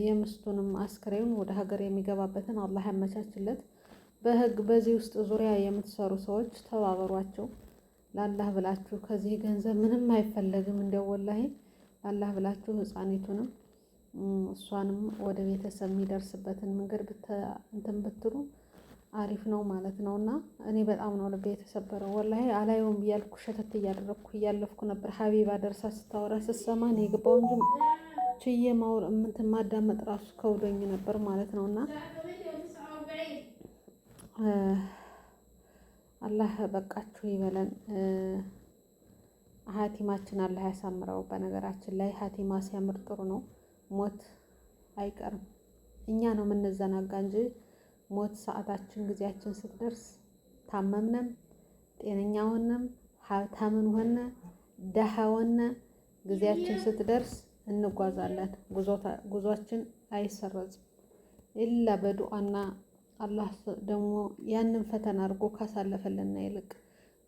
የምስቱንም አስክሬን ወደ ሀገር የሚገባበትን አላህ ያመቻችለት። በህግ በዚህ ውስጥ ዙሪያ የምትሰሩ ሰዎች ተባበሯቸው። ለአላህ ብላችሁ ከዚህ ገንዘብ ምንም አይፈለግም። እንደው ወላሂ ለአላህ ብላችሁ ህፃኒቱንም እሷንም ወደ ቤተሰብ የሚደርስበትን መንገድ እንትን ብትሉ አሪፍ ነው ማለት ነው። እና እኔ በጣም ነው ልቤ የተሰበረው ወላሂ። አላየውም እያልኩ ሸተት እያደረግኩ እያለፍኩ ነበር። ሀቢባ ደርሳ ስታወራ ስሰማ ነው የገባው እንጂ ችዬ እንትን ማዳመጥ ራሱ ከብዶኝ ነበር ማለት ነው። እና አላህ በቃችሁ ይበለን። ሀቲማችን አላህ ያሳምረው። በነገራችን ላይ ሀቲማ ሲያምር ጥሩ ነው። ሞት አይቀርም። እኛ ነው የምንዘናጋ እንጂ ሞት ሰዓታችን ጊዜያችን ስትደርስ ታመምነም ጤነኛ ሆነም ሀብታምን ሆነ ደሃ ሆነ ጊዜያችን ስትደርስ እንጓዛለን። ጉዟችን አይሰረዝም ኢላ በዱዓና አላህ ደግሞ ያንን ፈተና አድርጎ ካሳለፈልና ይልቅ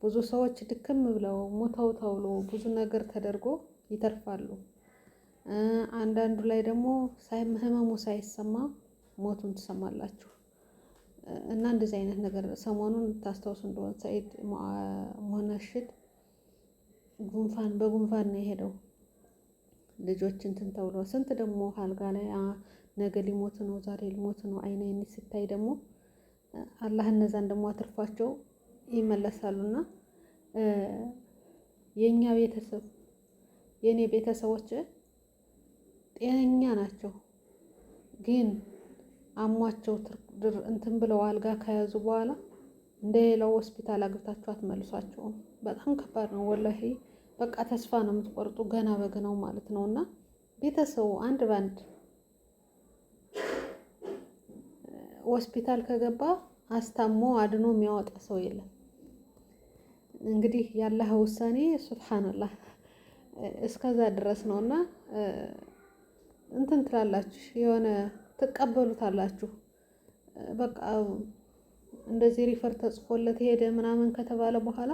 ብዙ ሰዎች ድክም ብለው ሞተው ተብሎ ብዙ ነገር ተደርጎ ይተርፋሉ። አንዳንዱ ላይ ደግሞ ህመሙ ሳይሰማ ሞቱን ትሰማላችሁ። እና እንደዚህ አይነት ነገር ሰሞኑን ታስታውሱ እንደሆነ ሰኢድ ሙነሽድ በጉንፋን ነው የሄደው። ልጆች እንትን ተብሎ ስንት ደግሞ አልጋ ላይ ነገ ሊሞት ነው ዛሬ ሊሞት ነው አይኔ ሲታይ ደግሞ አላህ እነዛን ደግሞ አትርፏቸው ይመለሳሉና የኛ ቤተሰብ የኔ ቤተሰቦች ጤነኛ ናቸው። ግን አሟቸው እንትን ብለው አልጋ ከያዙ በኋላ እንደሌላው ሆስፒታል አግብታችሁ አትመልሷቸውም። በጣም ከባድ ነው ወላሂ። በቃ ተስፋ ነው የምትቆርጡ ገና በገናው ማለት ነው። እና ቤተሰቡ አንድ ባንድ ሆስፒታል ከገባ አስታሞ አድኖ የሚያወጣ ሰው የለም። እንግዲህ ያላህ ውሳኔ ሱብሃንአላህ እስከዛ ድረስ ነውና እንትን ትላላችሁ የሆነ ትቀበሉታላችሁ። በቃ እንደዚህ ሪፈር ተጽፎለት ሄደ ምናምን ከተባለ በኋላ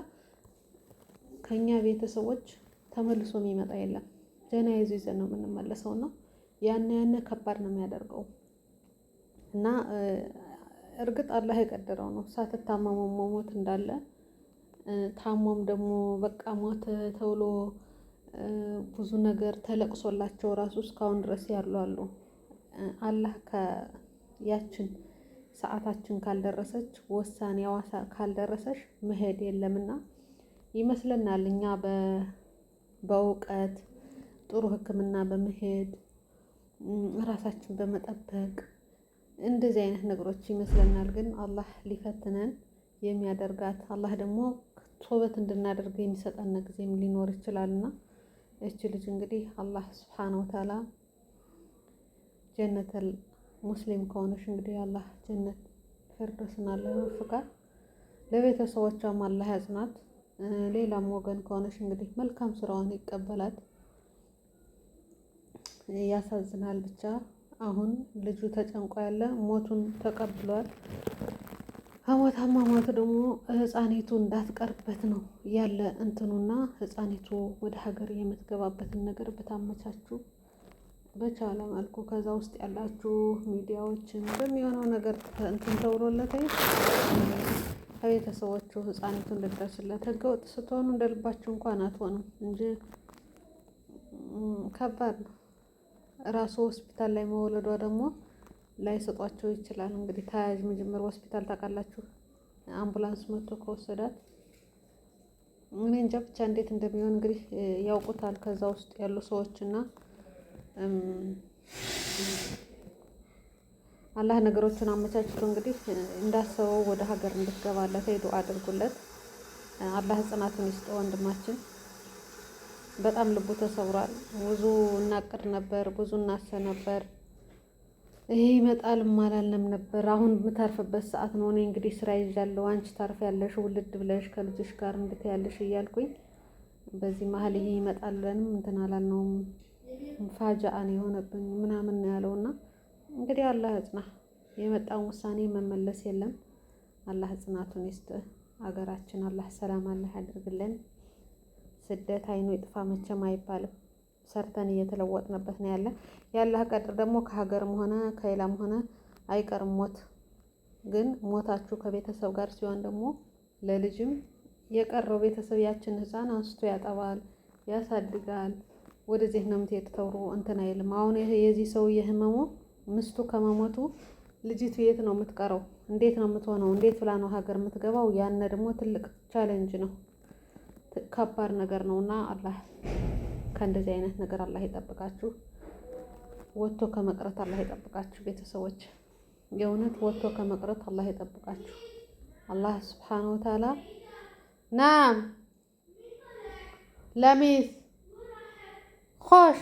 ከኛ ቤተሰቦች ተመልሶ የሚመጣ የለም። ጀናይዙ ይዘን ነው የምንመለሰው። እና ያን ከባድ ነው የሚያደርገው። እና እርግጥ አላህ የቀደረው ነው ሳትታመሙ መሞት እንዳለ። ታሞም ደግሞ በቃ ሞተ ተብሎ ብዙ ነገር ተለቅሶላቸው ራሱ እስካሁን ድረስ ያሉ አሉ። አላህ ያችን ሰዓታችን ካልደረሰች ውሳኔዋ ካልደረሰች መሄድ የለምና ይመስለናል እኛ በእውቀት ጥሩ ሕክምና በመሄድ ራሳችን በመጠበቅ እንደዚህ አይነት ነገሮች ይመስለናል። ግን አላህ ሊፈትነን የሚያደርጋት አላህ ደግሞ ቶበት እንድናደርግ የሚሰጠን ጊዜም ሊኖር ይችላልና እቺ ልጅ እንግዲህ አላህ ሱብሓነሁ ወተዓላ ጀነተል ሙስሊም ከሆነሽ እንግዲህ አላህ ጀነት ፊርደውስን አላህ ይወፍቃት። ለቤተሰቦቿም አላህ ያጽናት። ሌላም ወገን ከሆነሽ እንግዲህ መልካም ስራዋን ይቀበላት። ያሳዝናል ብቻ አሁን ልጁ ተጨንቆ ያለ ሞቱን ተቀብሏል። አሞታማ ሞት ደግሞ ህፃኒቱ እንዳትቀርበት ነው ያለ እንትኑና ህፃኒቱ ወደ ሀገር የምትገባበትን ነገር በታመቻችሁ በቻለ መልኩ ከዛ ውስጥ ያላችሁ ሚዲያዎችን በሚሆነው ነገር እንትን ተውሎለት ከቤተሰቦቹ ህፃኒቱን ልድረስለት። ህገወጥ ስትሆኑ እንደልባችሁ እንኳን አትሆኑም እንጂ ከባድ ነው። ራሱ ሆስፒታል ላይ መወለዷ ደግሞ ላይሰጧቸው ይችላል። እንግዲህ ተያያዥ መጀመር ሆስፒታል ታውቃላችሁ፣ አምቡላንስ መጥቶ ከወሰዳት እኔ እንጃ ብቻ እንዴት እንደሚሆን እንግዲህ ያውቁታል ከዛ ውስጥ ያሉ ሰዎች እና አላህ ነገሮችን አመቻችቶ እንግዲህ እንዳሰበው ወደ ሀገር እንድትገባለት ዱአ አድርጉለት። አላህ ጽናቱን ይስጠው። ወንድማችን በጣም ልቡ ተሰብሯል። ብዙ እናቅድ ነበር፣ ብዙ እናስብ ነበር። ይሄ ይመጣልም አላልንም ነበር። አሁን የምታርፍበት ሰዓት ነው። እኔ እንግዲህ ስራ ይዣለሁ፣ አንቺ ታርፊያለሽ ውልድ ብለሽ ከልጅሽ ጋር እንድትያለሽ እያልኩኝ በዚህ መሀል ይሄ ይመጣል ብለንም እንትን አላልነውም። ፋጃአ ነው የሆነብኝ ምናምን ነው ያለውና እንግዲህ አላህ ጽና። የመጣውን ውሳኔ መመለስ የለም። አላህ ጽናቱን ይስጥ። ሀገራችን አላህ ሰላም አላህ ያድርግልን። ስደት አይኑ ይጥፋ መቼም አይባልም። ሰርተን እየተለወጥንበት ነው ያለ። ያላህ ቀድር ደግሞ ከሀገርም ሆነ ከሌላም ሆነ አይቀርም ሞት። ግን ሞታችሁ ከቤተሰብ ጋር ሲሆን ደግሞ ለልጅም የቀረው ቤተሰብ ያችን ህፃን አንስቶ ያጠባል፣ ያሳድጋል። ወደዚህ ነው የምትሄድ ተብሎ እንትን አይልም። አሁን የዚህ ሰውዬ ህመሙ ምስቱ ከመሞቱ ልጅቱ የት ነው የምትቀረው? እንዴት ነው የምትሆነው? እንዴት ብላ ነው ሀገር የምትገባው? ያነ ደግሞ ትልቅ ቻሌንጅ ነው፣ ከባድ ነገር ነው። እና አላህ ከእንደዚህ አይነት ነገር አላህ ይጠብቃችሁ። ወጥቶ ከመቅረት አላህ ይጠብቃችሁ ቤተሰቦች። የእውነት ወጥቶ ከመቅረት አላህ ይጠብቃችሁ። አላህ ሱብሓነሁ ወተዓላ ናም ለሚስ ኾሽ